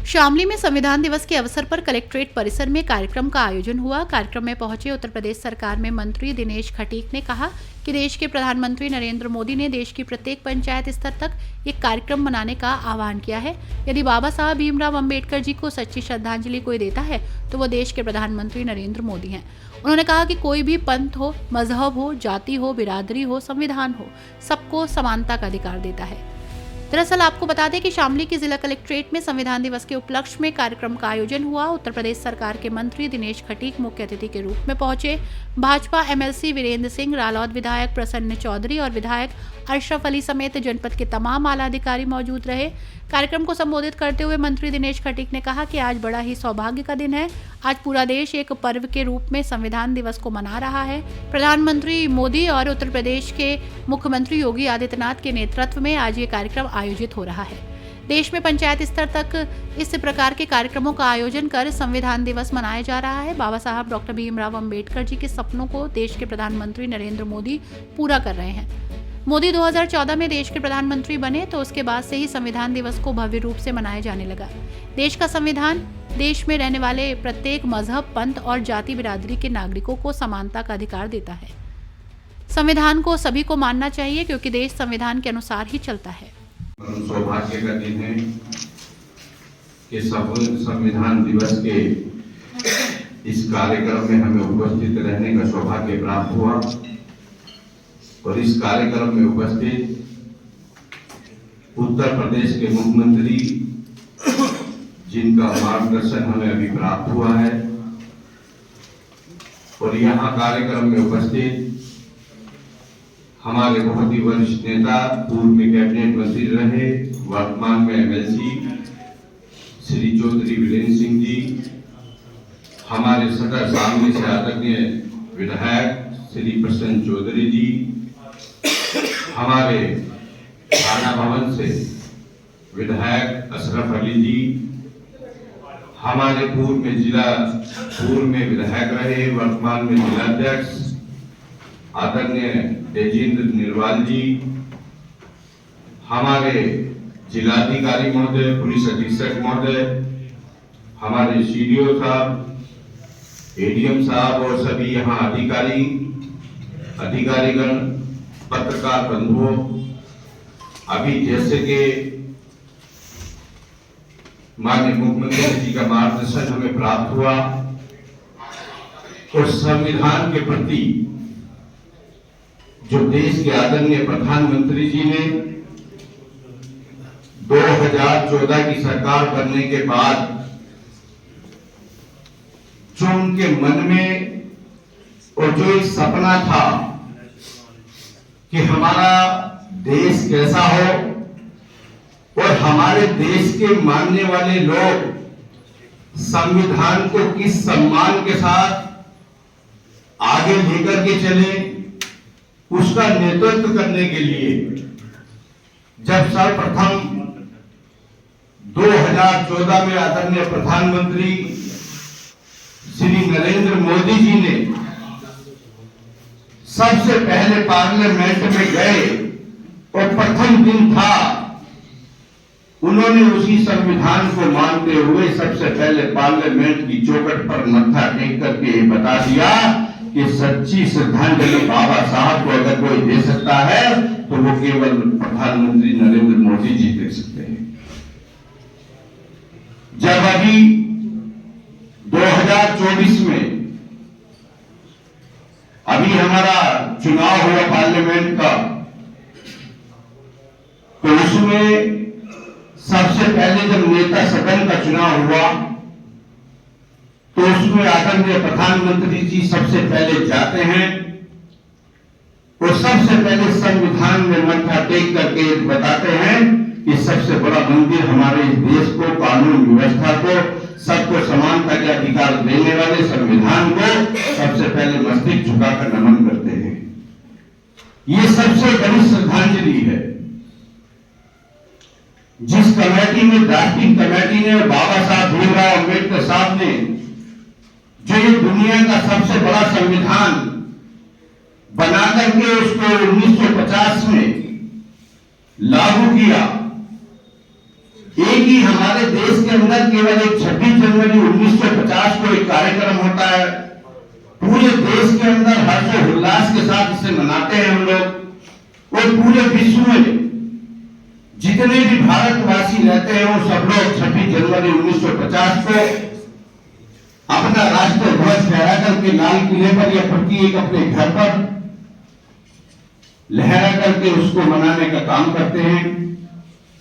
शामली में संविधान दिवस के अवसर पर कलेक्ट्रेट परिसर में कार्यक्रम का आयोजन हुआ। कार्यक्रम में पहुंचे उत्तर प्रदेश सरकार में मंत्री दिनेश खटीक ने कहा कि देश के प्रधानमंत्री नरेंद्र मोदी ने देश की प्रत्येक पंचायत स्तर तक एक कार्यक्रम मनाने का आह्वान किया है। यदि बाबा साहब भीमराव अंबेडकर जी को सच्ची श्रद्धांजलि कोई देता है तो वो देश के प्रधानमंत्री नरेंद्र मोदी हैं। उन्होंने कहा कि कोई भी पंथ हो, मजहब हो, जाति हो, बिरादरी हो, संविधान हो, सबको समानता का अधिकार देता है। दरअसल आपको बता दें कि शामली के जिला कलेक्ट्रेट में संविधान दिवस के उपलक्ष्य में कार्यक्रम का आयोजन हुआ। उत्तर प्रदेश सरकार के मंत्री दिनेश खटीक मुख्य अतिथि के रूप में पहुंचे। भाजपा एमएलसी वीरेंद्र सिंह, रालौद विधायक प्रसन्न चौधरी और विधायक अशरफ अली समेत जनपद के तमाम आला अधिकारी मौजूद रहे। कार्यक्रम को संबोधित करते हुए मंत्री दिनेश खटीक ने कहा कि आज बड़ा ही सौभाग्य का दिन है। आज पूरा देश एक पर्व के रूप में संविधान दिवस को मना रहा है। प्रधानमंत्री मोदी और उत्तर प्रदेश के मुख्यमंत्री योगी आदित्यनाथ के नेतृत्व में आज ये कार्यक्रम आयोजित हो रहा है। देश में पंचायत स्तर तक इस प्रकार के कार्यक्रमों का आयोजन कर संविधान दिवस मनाया जा रहा है। बाबा साहब डॉक्टर भीमराव अंबेडकर जी के सपनों को देश के प्रधानमंत्री नरेंद्र मोदी पूरा कर रहे हैं। मोदी 2014 में देश के प्रधानमंत्री बने तो उसके बाद से ही संविधान दिवस को भव्य रूप से मनाया जाने लगा। देश का संविधान देश में रहने वाले प्रत्येक मजहब, पंथ और जाति बिरादरी के नागरिकों को समानता का अधिकार देता है। संविधान को सभी को मानना चाहिए क्योंकि देश संविधान के अनुसार ही चलता है। सौभाग्य का दिन है कि संविधान दिवस के इस कार्यक्रम में हमें उपस्थित रहने का सौभाग्य प्राप्त हुआ और इस कार्यक्रम में उपस्थित उत्तर प्रदेश के मुख्यमंत्री जिनका मार्गदर्शन हमें अभी प्राप्त हुआ है और यहाँ कार्यक्रम में उपस्थित हमारे बहुत ही वरिष्ठ नेता, पूर्व में कैबिनेट मंत्री रहे, वर्तमान में एमएलसी श्री चौधरी वीरेंद्र सिंह जी, हमारे सदर शामली से आदरणीय विधायक श्री प्रसन्न चौधरी जी, हमारे थाना भवन से विधायक अशरफ अली जी, हमारे पूर्व में विधायक रहे, वर्तमान में जिलाध्यक्ष आदरणीय तेजेंद्र निर्वाल जी, हमारे जिलाधिकारी महोदय, पुलिस अधीक्षक महोदय, हमारे सीडीओ साहब, एडीएम साहब और सभी यहाँ अधिकारीगण, पत्रकार बंधुओं, अभी जैसे कि माननीय मुख्यमंत्री जी का मार्गदर्शन हमें प्राप्त हुआ और संविधान के प्रति जो देश के आदरणीय प्रधानमंत्री जी ने 2014 की सरकार बनने के बाद जो उनके मन में और जो एक सपना था कि हमारा देश कैसा हो और हमारे देश के मानने वाले लोग संविधान को किस सम्मान के साथ आगे लेकर के चले, उसका नेतृत्व करने के लिए जब सर्वप्रथम 2014 में आदरणीय प्रधानमंत्री श्री नरेंद्र मोदी जी ने सबसे पहले पार्लियामेंट में गए और प्रथम दिन था, उन्होंने उसी संविधान को मानते हुए सबसे पहले पार्लियामेंट की चौखट पर मत्था टेक करके बता दिया कि सच्ची श्रद्धांजलि बाबा साहब को अगर कोई दे सकता है तो वो केवल प्रधानमंत्री नरेंद्र मोदी जी दे सकते हैं। जब अभी 2024 में अभी हमारा चुनाव हुआ पार्लियामेंट का, तो उसमें सबसे पहले जब नेता सदन का चुनाव हुआ तो उसमें आदरणीय प्रधानमंत्री जी सबसे पहले जाते हैं और सबसे पहले संविधान में मत्था टेक करके बताते हैं कि सबसे बड़ा मंदिर हमारे इस देश को, कानून व्यवस्था को, सबको समानता के अधिकार देने वाले संविधान को सबसे पहले मस्तक झुकाकर नमन करते हैं। ये सबसे बड़ी श्रद्धांजलि है। जिस कमेटी में, ड्राफ्टिंग कमेटी ने बाबा साहब भीमराव अंबेडकर साहब ने जो ये दुनिया का सबसे बड़ा संविधान बना करके उसको 1950 में लागू किया, एक ही हमारे देश के अंदर केवल एक 26 जनवरी 1950 को एक कार्यक्रम होता है, पूरे देश के अंदर हर्षोल्लास के साथ इसे मनाते हैं हम लोग। और पूरे विश्व में जितने भी भारतवासी रहते हैं वो सब लोग 26 जनवरी 1950 को अपना राष्ट्रीय ध्वज फहरा करके लाल किले पर या प्रत्येक अपने घर पर लहरा करके उसको मनाने का काम करते हैं।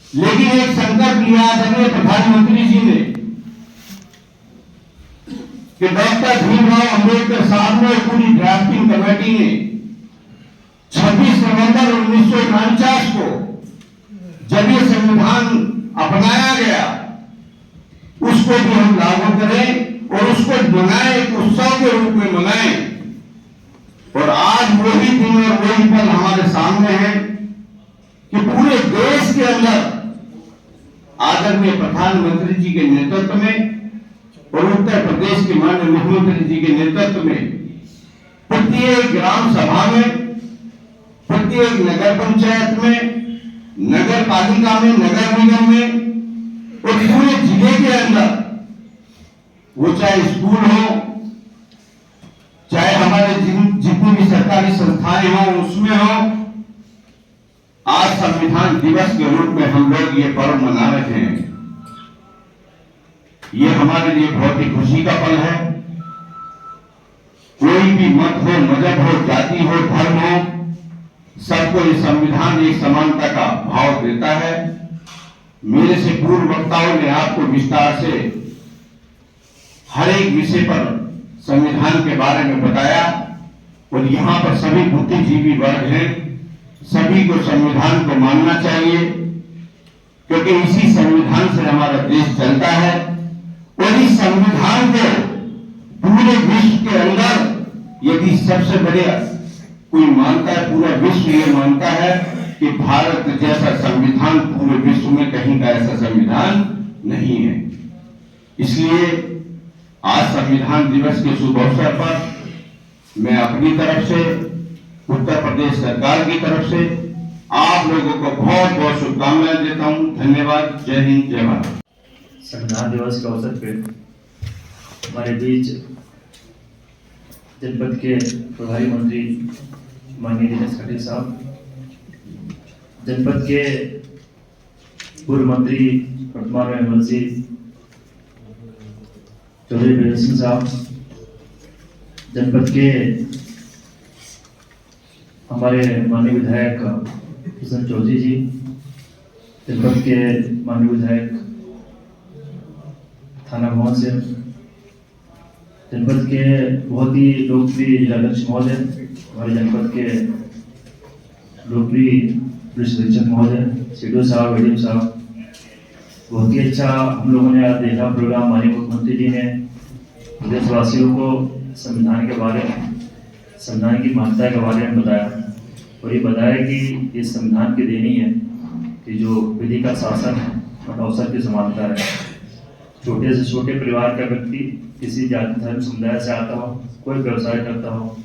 लेकिन एक संकल्प लिया आदरणीय प्रधानमंत्री जी ने कि डॉक्टर भीमराव अंबेडकर साहब ने, पूरी ड्राफ्टिंग कमेटी ने 26 नवंबर 1949 को जब ये संविधान अपनाया गया उसको भी हम लागू करें और उसको मनाएं, एक उत्सव के रूप में मनाएं। और आज वही दिन और वही पल हमारे सामने है कि पूरे देश के अंदर आदरणीय प्रधानमंत्री जी के नेतृत्व में और उत्तर प्रदेश के माननीय मुख्यमंत्री जी के नेतृत्व में प्रत्येक ग्राम सभा में, प्रत्येक नगर पंचायत में, नगर पालिका में, नगर निगम में और पूरे जिले के अंदर, वो चाहे स्कूल हो, चाहे हमारे जितनी भी सरकारी संस्थाएं हो उसमें हो, आज संविधान दिवस के रूप में हम लोग ये पर्व मना रहे हैं। ये हमारे लिए बहुत ही खुशी का पल है। कोई भी मत हो, मजहब हो, जाति हो, धर्म हो, सबको ये संविधान एक समानता का भाव देता है। मेरे से पूर्व वक्ताओं ने आपको विस्तार से हर एक विषय पर संविधान के बारे में बताया और यहाँ पर सभी बुद्धिजीवी वर्ग हैं, सभी को संविधान को मानना चाहिए क्योंकि इसी संविधान से हमारा देश चलता है। और इस संविधान को पूरे विश्व के अंदर यदि सबसे बड़े कोई मानता है, पूरा विश्व ये मानता है कि भारत जैसा संविधान पूरे विश्व में कहीं का ऐसा संविधान नहीं है। इसलिए आज संविधान दिवस के शुभ अवसर पर मैं अपनी तरफ से, उत्तर प्रदेश सरकार की तरफ से आप लोगों को बहुत बहुत शुभकामनाएं देता हूं। धन्यवाद। जय हिंद, जय भारत। संविधान दिवस के अवसर पे हमारे बीच जनपद के प्रभारी मंत्री माननीय दिनेश खटीक साहब, जनपद के पूर्व मंत्री वर्तमान में मंत्री चौधरी वीरेंद्र सिंह साहब, जनपद के हमारे माननीय विधायक किशन चौधरी जी, जनपद के माननीय विधायक थाना भवन से, जनपद के बहुत ही लोकप्रिय जिलाध्यक्ष महोदय, हमारे जनपद के लोकप्रिय पुलिस अधीक्षक महोदय, सीडीओ साहब, एडीएम साहब, बहुत ही अच्छा हम लोगों ने आज देखा प्रोग्राम। माननीय मुख्यमंत्री जी ने प्रदेशवासियों को संविधान के बारे में, संविधान की महत्ता के बारे में बताया और ये बताया कि ये संविधान की देनी है कि जो विधि का शासन और अवसर की समानता है। छोटे से छोटे परिवार का व्यक्ति किसी जाति धर्म समुदाय से आता हो, कोई व्यवसाय करता हो,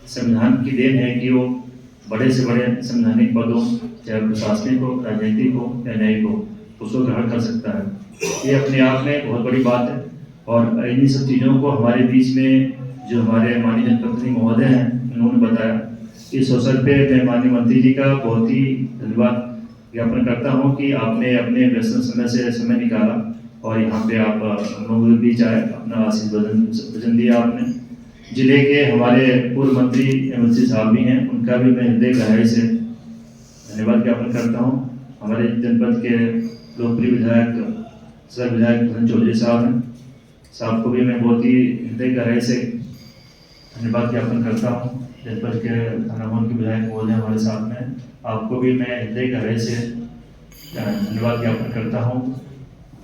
संविधान की देन है कि वो बड़े से बड़े संवैधानिक पदों, चाहे प्रशासनिक हो, राजनीतिक हो या न्यायिक हो, उसको ग्रहण कर सकता है। ये अपने आप में बहुत बड़ी बात है और इन्हीं सब चीज़ों को हमारे बीच में जो हमारे माननीय जनप्रतिनिधि महोदय हैं उन्होंने बताया। इस अवसर पे मैं माननीय मंत्री जी का बहुत ही धन्यवाद ज्ञापन करता हूँ कि आपने अपने व्यस्त समय से समय निकाला और यहाँ पे आप हम लोगों के बीच आए, अपना आशीष वचन दिया आपने। जिले के हमारे पूर्व मंत्री एमएलसी साहब भी हैं, उनका भी मैं हृदय गहराई से धन्यवाद ज्ञापन करता हूँ। हमारे जनपद के लोकप्रिय विधायक सर विधायक किशन चौधरी साहब को भी मैं बहुत ही हृदय गहराई से धन्यवाद ज्ञापन करता हूँ। जनपद के थाना भवन के विधायक महोदय हमारे साथ में, आपको भी मैं हृदय गहराई से धन्यवाद ज्ञापन करता हूँ।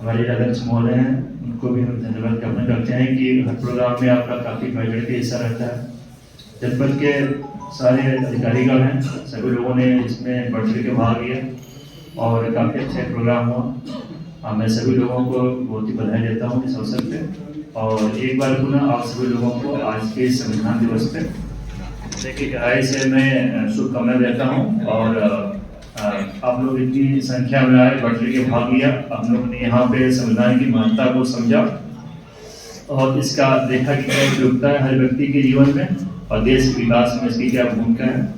हमारे अध्यक्ष महोदय हैं, उनको भी हम धन्यवाद ज्ञापन करते हैं कि हर प्रोग्राम में आपका काफ़ी बढ़ के हिस्सा रहता है। जनपद के सारे अधिकारीगण हैं, सभी लोगों ने इसमें बढ़ चढ़ के भाग लिया और काफ़ी अच्छा प्रोग्राम हुआ। मैं सभी लोगों को बहुत ही बधाई देता हूँ इस अवसर पे और एक बार पुनः आप सभी लोगों को आज के संविधान दिवस पे देखिए गहराई से मैं शुभकामनाएं देता हूँ और आप लोग इतनी संख्या में आए, बढ़ के भाग लिया। हम लोग ने यहाँ पे संविधान की महत्ता को समझा और इसका देखा कि क्या उपयोगिता है हर व्यक्ति के जीवन में और देश के विकास में इसकी क्या भूमिका है।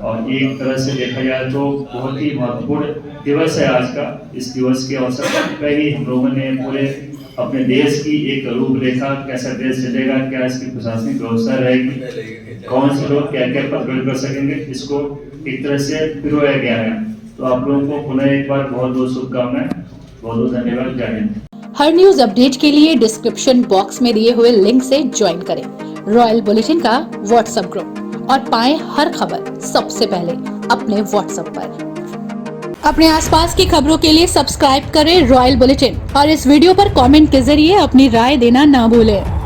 और एक तरह से देखा जाए तो बहुत ही महत्वपूर्ण दिवस है आज का। इस दिवस के अवसर पर ही हम लोगों ने पूरे अपने देश की एक रूपरेखा, कैसा देश चलेगा, क्या इसकी प्रशासनिक व्यवस्था रहेगी, कौन से लोग क्या क्या पद ग्रहण कर सकेंगे, इसको एक तरह से पिरोया गया है। तो आप लोगों को पुनः एक बार बहुत बहुत शुभकामनाएं, बहुत बहुत धन्यवाद। जय हिंद। हर न्यूज अपडेट के लिए डिस्क्रिप्शन बॉक्स में दिए हुए लिंक से ज्वाइन करें रॉयल बुलेटिन का व्हाट्सएप ग्रुप और पाएं हर खबर सबसे पहले अपने व्हाट्सएप पर। अपने आसपास की खबरों के लिए सब्सक्राइब करें रॉयल बुलेटिन और इस वीडियो पर कमेंट के जरिए अपनी राय देना ना भूलें।